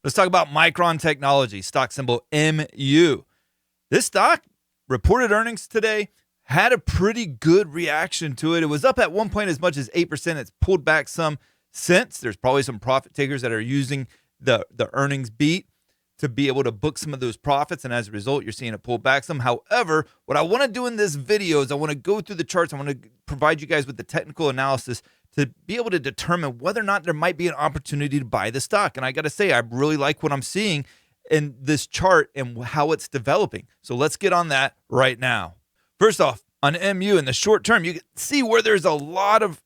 Let's talk about Micron Technology, stock symbol MU. This stock reported earnings today, had a pretty good reaction to it. It was up at one point as much as 8%. It's pulled back some since. There's probably some profit takers that are using the earnings beat to be able to book some of those profits, and as a result, you're seeing it pull back some. However, what I want to do in this video is I want to go through the charts. I want to provide you guys with the technical analysis to be able to determine whether or not there might be an opportunity to buy the stock. And I got to say, I really like what I'm seeing in this chart and how it's developing. So let's get on that right now. First off, on MU in the short term, you can see where there's a lot of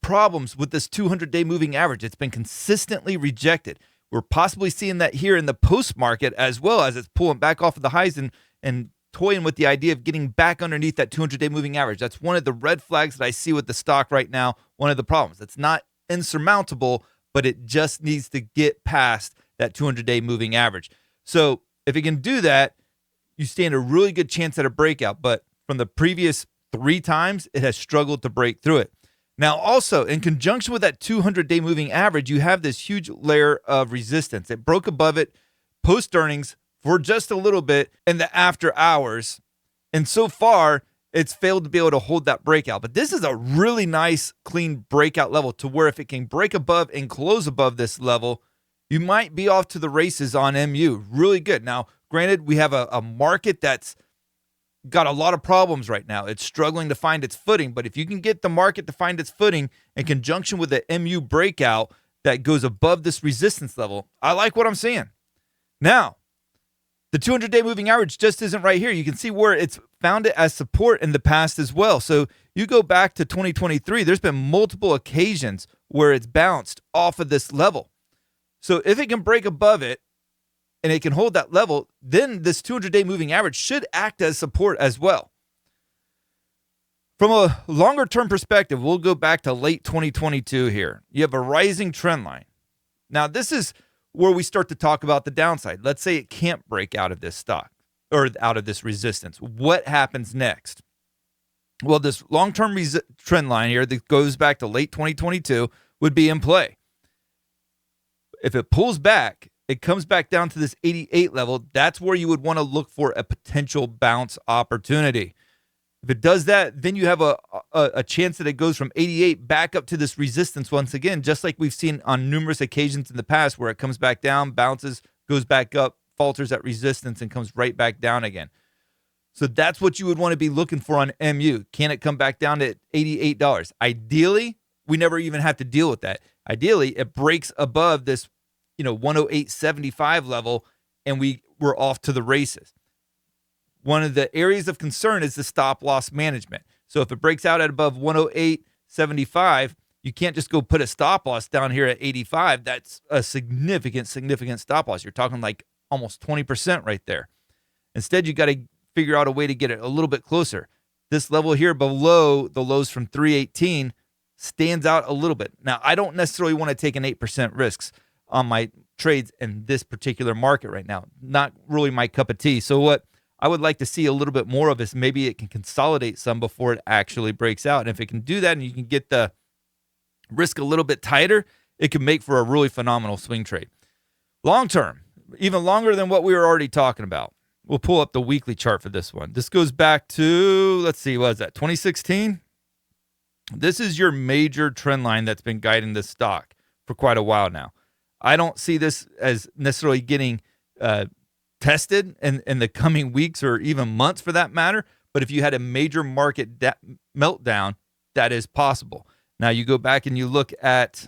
problems with this 200-day moving average. It's been consistently rejected. We're possibly seeing that here in the post market as well, as it's pulling back off of the highs and toying with the idea of getting back underneath that 200-day moving average. That's one of the red flags that I see with the stock right now. One of the problems. It's not insurmountable, but it just needs to get past that 200-day moving average. So if it can do that, you stand a really good chance at a breakout. But from the previous 3 times, it has struggled to break through it. Now, also, in conjunction with that 200-day moving average, you have this huge layer of resistance. It broke above it post-earnings for just a little bit in the after hours. And so far, it's failed to be able to hold that breakout. But this is a really nice, clean breakout level to where if it can break above and close above this level, you might be off to the races on MU. Really good. Now, granted, we have a market that's got a lot of problems right now. It's struggling to find its footing. But if you can get the market to find its footing in conjunction with the MU breakout that goes above this resistance level, I like what I'm seeing. Now, the 200-day moving average just isn't right here. You can see where it's found it as support in the past as well. So you go back to 2023, there's been multiple occasions where it's bounced off of this level. So if it can break above it and it can hold that level, then this 200-day moving average should act as support as well. From a longer-term perspective, we'll go back to late 2022 here. You have a rising trend line. Now, this is where we start to talk about the downside. Let's say it can't break out of this stock or out of this resistance. What happens next? Well, this long-term trend line here that goes back to late 2022 would be in play. If it pulls back, it comes back down to this 88 level. That's where you would want to look for a potential bounce opportunity. If it does that, then you have a chance that it goes from 88 back up to this resistance once again, just like we've seen on numerous occasions in the past where it comes back down, bounces, goes back up, falters at resistance, and comes right back down again. So that's what you would want to be looking for on MU. Can it come back down to $88? Ideally, we never even have to deal with that. Ideally, it breaks above this 108.75 level, and we're off to the races. One of the areas of concern is the stop loss management. So if it breaks out at above 108.75, you can't just go put a stop loss down here at 85. That's a significant stop loss. You're talking like almost 20% right there. Instead, you got to figure out a way to get it a little bit closer. This level here below the lows from 318 stands out a little bit. Now, I don't necessarily want to take an 8% risks on my trades in this particular market right now. Not really my cup of tea. So what I would like to see a little bit more of is maybe it can consolidate some before it actually breaks out. And if it can do that and you can get the risk a little bit tighter, it can make for a really phenomenal swing trade. Long term, even longer than what we were already talking about. We'll pull up the weekly chart for this one. This goes back to, let's see, what is that, 2016? This is your major trend line that's been guiding this stock for quite a while now. I don't see this as necessarily getting tested in the coming weeks or even months for that matter. But if you had a major market meltdown, that is possible. Now you go back and you look at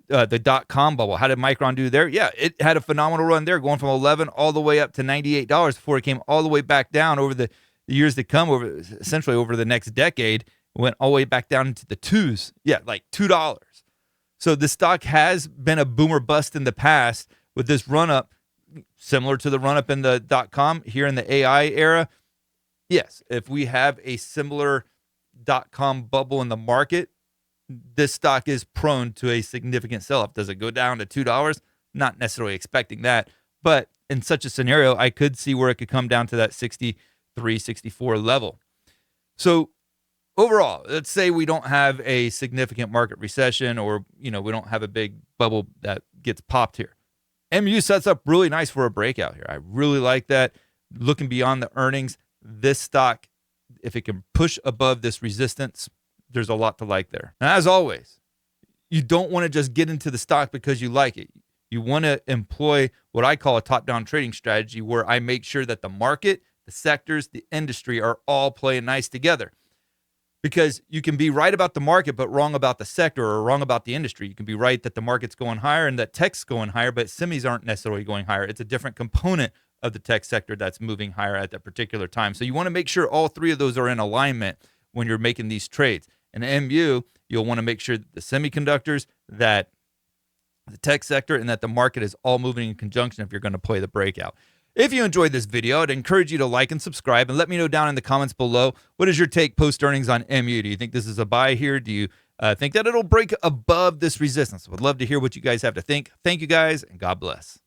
the dot-com bubble. How did Micron do there? Yeah, it had a phenomenal run there, going from 11 all the way up to $98 before it came all the way back down over the years to come, essentially over the next decade. It went all the way back down into the twos. Yeah, like $2. So the stock has been a boomer bust in the past with this run-up, similar to the run-up in the dot-com here in the AI era. Yes, if we have a similar dot-com bubble in the market, this stock is prone to a significant sell-off. Does it go down to $2? Not necessarily expecting that, but in such a scenario, I could see where it could come down to that 63, 64 level. So overall, let's say we don't have a significant market recession or, we don't have a big bubble that gets popped here. MU sets up really nice for a breakout here. I really like that. Looking beyond the earnings, this stock, if it can push above this resistance, there's a lot to like there. And as always, you don't want to just get into the stock because you like it. You want to employ what I call a top-down trading strategy, where I make sure that the market, the sectors, the industry are all playing nice together. Because you can be right about the market, but wrong about the sector, or wrong about the industry. You can be right that the market's going higher and that tech's going higher, but semis aren't necessarily going higher. It's a different component of the tech sector that's moving higher at that particular time. So you want to make sure all three of those are in alignment when you're making these trades. And MU, you'll want to make sure that the semiconductors, that the tech sector, and that the market is all moving in conjunction if you're going to play the breakout. If you enjoyed this video, I'd encourage you to like and subscribe, and let me know down in the comments below, what is your take post earnings on MU? Do you think this is a buy here? Do you think that it'll break above this resistance? Would love to hear what you guys have to think. Thank you guys, and God bless.